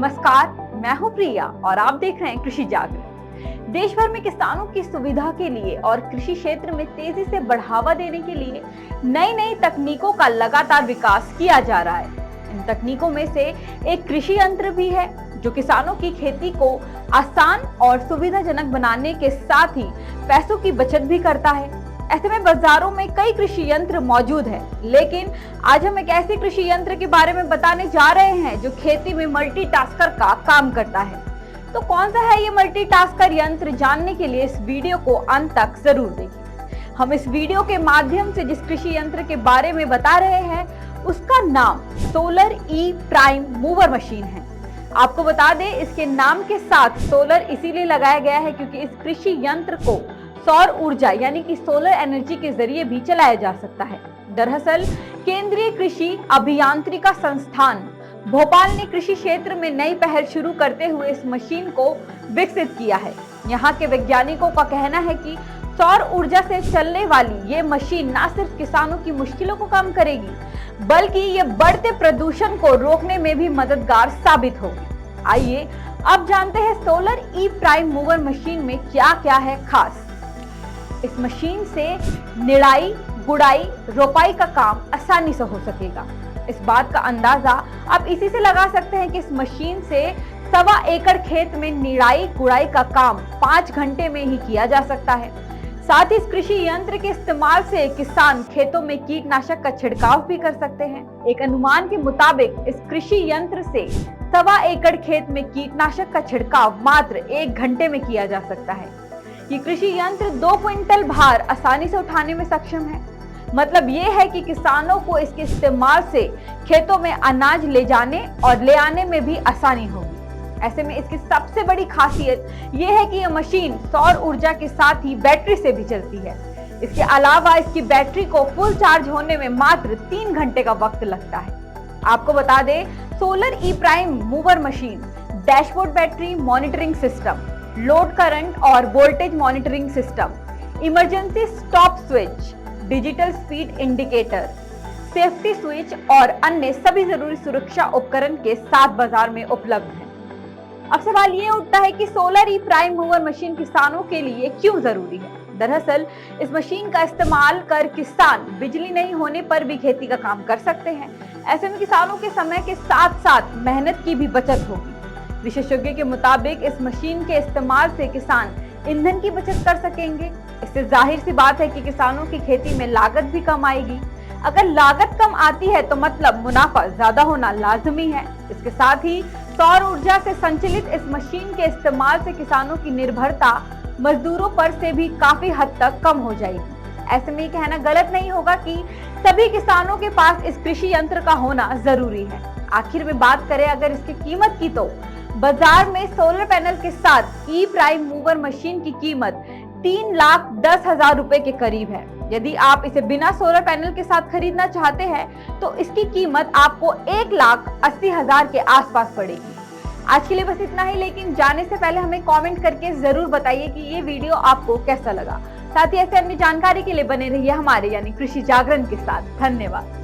नमस्कार, मैं हूं प्रिया और आप देख रहे हैं कृषि जागरण। देश भर में किसानों की सुविधा के लिए और कृषि क्षेत्र में तेजी से बढ़ावा देने के लिए नई नई तकनीकों का लगातार विकास किया जा रहा है। इन तकनीकों में से एक कृषि यंत्र भी है जो किसानों की खेती को आसान और सुविधाजनक बनाने के साथ ही पैसों की बचत भी करता है। ऐसे में बाजारों में कई कृषि यंत्र मौजूद हैं, लेकिन आज हम एक ऐसे कृषि यंत्र के बारे में बताने जा रहे हैं जो खेती में मल्टीटास्कर का काम करता है। तो कौन सा है ये मल्टीटास्कर यंत्र, जानने के लिए इस वीडियो को अंत तक जरूर देखिए। हम इस वीडियो के माध्यम से जिस कृषि यंत्र के बारे में बता रहे हैं उसका नाम solar e prime mover machine है। आपको बता दें, इसके नाम के साथ सोलर इसीलिए लगाया गया है क्योंकि इस कृषि यंत्र को सौर ऊर्जा यानी कि सोलर एनर्जी के जरिए भी चलाया जा सकता है। दरअसल केंद्रीय कृषि अभियांत्रिका संस्थान भोपाल ने कृषि क्षेत्र में नई पहल शुरू करते हुए इस मशीन को विकसित किया है। यहाँ के वैज्ञानिकों का कहना है कि सौर ऊर्जा से चलने वाली ये मशीन न सिर्फ किसानों की मुश्किलों को कम करेगी बल्कि ये बढ़ते प्रदूषण को रोकने में भी मददगार साबित होगी। आइए अब जानते हैं solar e prime mover machine में क्या क्या है खास। इस मशीन से निराई, गुड़ाई, रोपाई का काम आसानी से हो सकेगा। इस बात का अंदाजा आप इसी से लगा सकते हैं कि इस मशीन से 1.25 एकड़ खेत में निराई गुड़ाई का काम 5 घंटे में ही किया जा सकता है। साथ ही इस कृषि यंत्र के इस्तेमाल से किसान खेतों में कीटनाशक का छिड़काव भी कर सकते हैं। एक अनुमान के मुताबिक इस कृषि यंत्र से 1.25 एकड़ खेत में कीटनाशक का छिड़काव मात्र 1 घंटे में किया जा सकता है। ये कृषि यंत्र 2 क्विंटल भार आसानी से उठाने में सक्षम है। मतलब ये है कि किसानों को इसके इस्तेमाल से खेतों में अनाज ले जाने और ले आने में भी आसानी होगी। ऐसे में इसकी सबसे बड़ी खासियत ये है कि यह मशीन सौर ऊर्जा के साथ ही बैटरी से भी चलती है। इसके अलावा इसकी बैटरी को फुल चार्ज होने में मात्र 3 घंटे का वक्त लगता है। आपको बता दें, solar e prime mover machine dashboard battery monitoring system, load current और voltage monitoring system, emergency stop switch, digital speed indicator, safety switch और अन्य सभी जरूरी सुरक्षा उपकरण के साथ बाजार में उपलब्ध है। अब सवाल ये उठता है कि solar e prime mover machine किसानों के लिए क्यों जरूरी है। दरअसल इस मशीन का इस्तेमाल कर किसान बिजली नहीं होने पर भी खेती का काम कर सकते हैं। ऐसे में किसानों के समय के साथ साथ मेहनत की भी बचत होगी। विशेषज्ञों के मुताबिक इस मशीन के इस्तेमाल से किसान ईंधन की बचत कर सकेंगे। इससे जाहिर सी बात है कि किसानों की खेती में लागत भी कम आएगी। अगर लागत कम आती है तो मतलब मुनाफा ज्यादा होना लाजमी है। इसके साथ ही सौर ऊर्जा से संचालित इस मशीन के इस्तेमाल से किसानों की निर्भरता मजदूरों पर से भी काफी हद तक कम हो जाएगी। ऐसे में कहना गलत नहीं होगा कि सभी किसानों के पास इस कृषि यंत्र का होना जरूरी है। आखिर में बात करें अगर इसकी कीमत की, तो बाजार में सोलर पैनल के साथ ई प्राइम मूवर मशीन की कीमत 3,10,000 रुपए के करीब है। यदि आप इसे बिना सोलर पैनल के साथ खरीदना चाहते हैं तो इसकी कीमत आपको 1,80,000 के आसपास पड़ेगी। आज के लिए बस इतना ही, लेकिन जाने से पहले हमें कमेंट करके जरूर बताइए कि ये वीडियो आपको कैसा लगा। साथ ही ऐसे अन्य जानकारी के लिए बने रहिए हमारे यानी कृषि जागरण के साथ। धन्यवाद।